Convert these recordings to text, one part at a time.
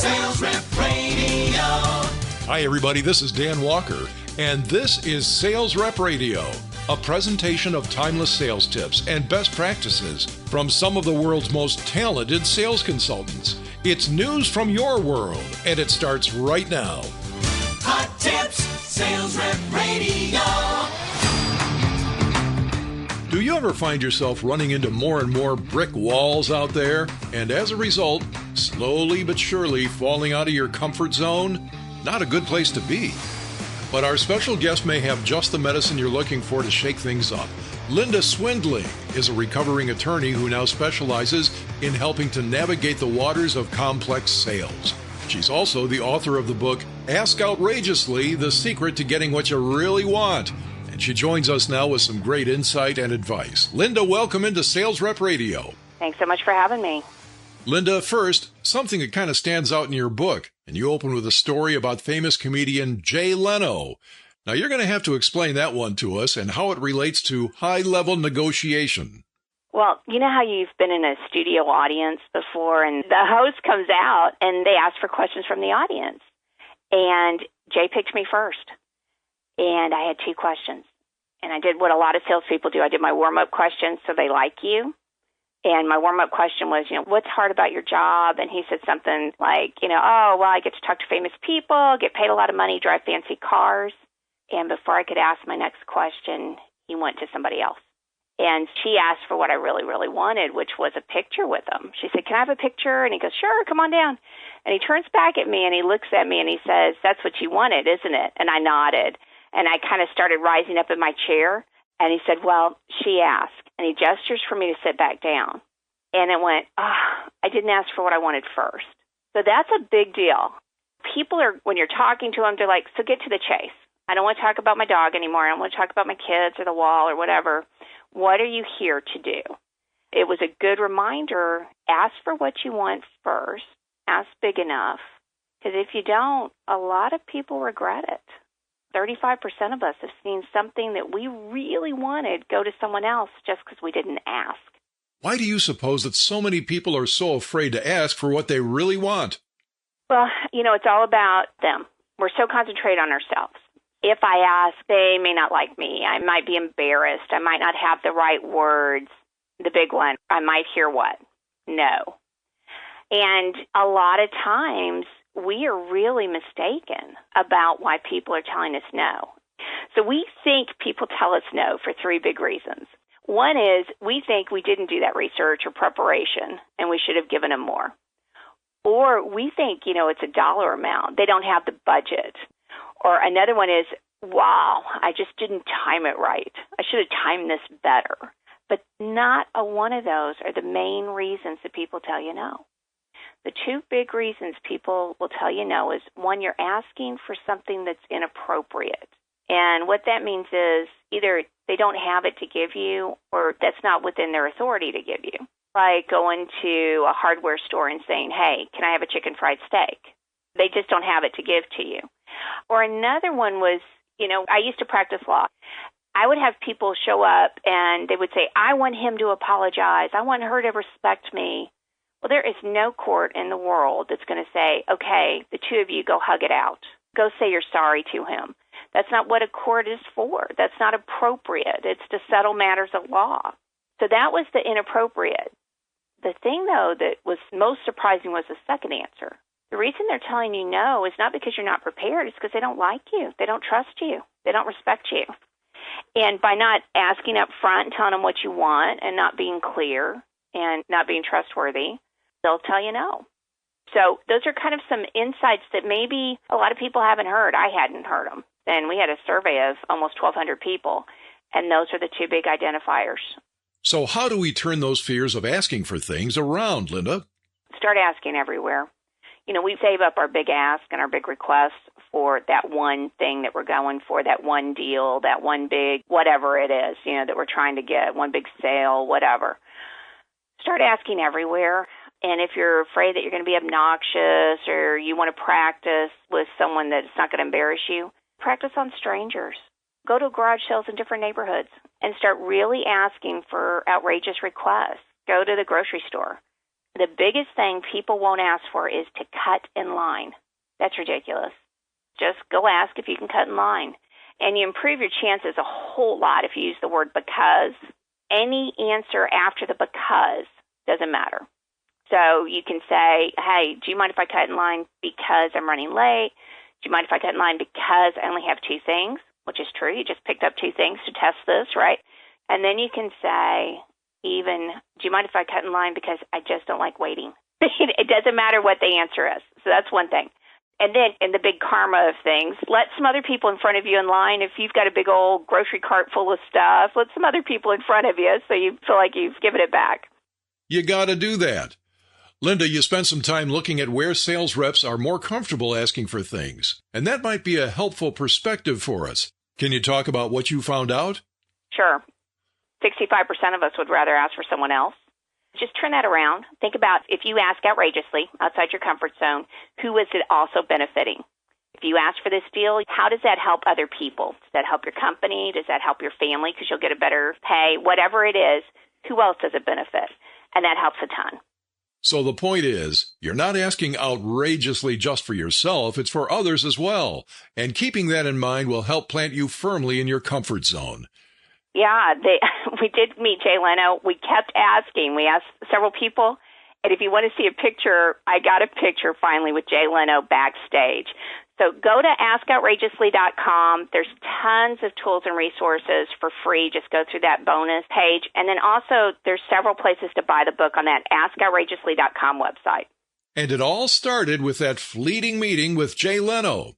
Sales Rep Radio. Hi, everybody. This is Dan Walker, and this is Sales Rep Radio, a presentation of timeless sales tips and best practices from some of the world's most talented sales consultants. It's news from your world, and it starts right now. Hot tips, Sales Rep Radio. Do you ever find yourself running into more and more brick walls out there, and as a result, slowly but surely falling out of your comfort zone? Not a good place to be. But our special guest may have just the medicine you're looking for to shake things up. Linda Swindling is a recovering attorney who now specializes in helping to navigate the waters of complex sales. She's also the author of the book, Ask Outrageously, The Secret to Getting What You Really Want. And she joins us now with some great insight and advice. Linda, welcome into Sales Rep Radio. Thanks so much for having me. Linda, first, something that kind of stands out in your book, and you open with a story about famous comedian Jay Leno. Now, you're going to have to explain that one to us and how it relates to high-level negotiation. Well, you know how you've been in a studio audience before, and the host comes out, and they ask for questions from the audience. And Jay picked me first. And I had two questions. And I did what a lot of salespeople do. I did my warm-up questions so they like you. And my warm-up question was, what's hard about your job? And he said something like, oh, well, I get to talk to famous people, get paid a lot of money, drive fancy cars. And before I could ask my next question, he went to somebody else. And she asked for what I really, really wanted, which was a picture with him. She said, can I have a picture? And he goes, sure, come on down. And he turns back at me and he looks at me and he says, that's what you wanted, isn't it? And I nodded. And I kind of started rising up in my chair. And he said, well, she asked. And he gestures for me to sit back down. And it went, I didn't ask for what I wanted first. So that's a big deal. People are, when you're talking to them, they're like, so get to the chase. I don't want to talk about my dog anymore. I don't want to talk about my kids or the wall or whatever. What are you here to do? It was a good reminder. Ask for what you want first. Ask big enough. Because if you don't, a lot of people regret it. 35% of us have seen something that we really wanted go to someone else just because we didn't ask. Why do you suppose that so many people are so afraid to ask for what they really want? Well, it's all about them. We're so concentrated on ourselves. If I ask, they may not like me. I might be embarrassed. I might not have the right words. The big one, I might hear what? No. And a lot of times, we are really mistaken about why people are telling us no. So we think people tell us no for three big reasons. One is we think we didn't do that research or preparation and we should have given them more. Or we think, it's a dollar amount. They don't have the budget. Or another one is, wow, I just didn't time it right. I should have timed this better. But not a one of those are the main reasons that people tell you no. The two big reasons people will tell you no is, one, you're asking for something that's inappropriate. And what that means is either they don't have it to give you or that's not within their authority to give you. Like going to a hardware store and saying, hey, can I have a chicken fried steak? They just don't have it to give to you. Or another one was, I used to practice law. I would have people show up and they would say, I want him to apologize. I want her to respect me. Well, there is no court in the world that's going to say, okay, the two of you go hug it out. Go say you're sorry to him. That's not what a court is for. That's not appropriate. It's to settle matters of law. So that was the inappropriate. The thing, though, that was most surprising was the second answer. The reason they're telling you no is not because you're not prepared. It's because they don't like you. They don't trust you. They don't respect you. And by not asking up front and telling them what you want and not being clear and not being trustworthy, they'll tell you no. So those are kind of some insights that maybe a lot of people haven't heard. I hadn't heard them. And we had a survey of almost 1,200 people, and those are the two big identifiers. So how do we turn those fears of asking for things around, Linda? Start asking everywhere. We save up our big ask and our big request for that one thing that we're going for, that one deal, that one big whatever it is, that we're trying to get, one big sale, whatever. Start asking everywhere. And if you're afraid that you're going to be obnoxious or you want to practice with someone that's not going to embarrass you, practice on strangers. Go to garage sales in different neighborhoods and start really asking for outrageous requests. Go to the grocery store. The biggest thing people won't ask for is to cut in line. That's ridiculous. Just go ask if you can cut in line. And you improve your chances a whole lot if you use the word because. Any answer after the because doesn't matter. So you can say, hey, do you mind if I cut in line because I'm running late? Do you mind if I cut in line because I only have 2 things? Which is true. You just picked up 2 things to test this, right? And then you can say, even, do you mind if I cut in line because I just don't like waiting? It doesn't matter what the answer is. So that's one thing. And then in the big karma of things, let some other people in front of you in line. If you've got a big old grocery cart full of stuff, let some other people in front of you so you feel like you've given it back. You got to do that. Linda, you spent some time looking at where sales reps are more comfortable asking for things, and that might be a helpful perspective for us. Can you talk about what you found out? Sure. 65% of us would rather ask for someone else. Just turn that around. Think about if you ask outrageously outside your comfort zone, who is it also benefiting? If you ask for this deal, how does that help other people? Does that help your company? Does that help your family because you'll get a better pay? Whatever it is, who else does it benefit? And that helps a ton. So the point is, you're not asking outrageously just for yourself, it's for others as well. And keeping that in mind will help plant you firmly in your comfort zone. Yeah, we did meet Jay Leno. We kept asking. We asked several people. And if you want to see a picture, I got a picture finally with Jay Leno backstage. So go to askoutrageously.com. There's tons of tools and resources for free. Just go through that bonus page. And then also there's several places to buy the book on that askoutrageously.com website. And it all started with that fleeting meeting with Jay Leno.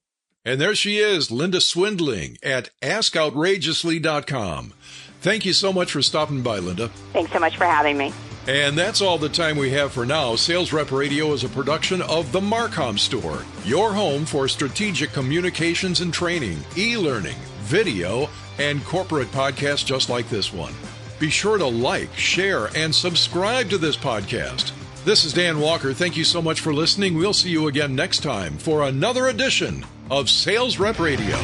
And there she is, Linda Swindling at askoutrageously.com. Thank you so much for stopping by, Linda. Thanks so much for having me. And that's all the time we have for now. Sales Rep Radio is a production of the Marcom Store, your home for strategic communications and training, e-learning, video, and corporate podcasts just like this one. Be sure to like, share, and subscribe to this podcast. This is Dan Walker. Thank you so much for listening. We'll see you again next time for another edition of Sales Rep Radio.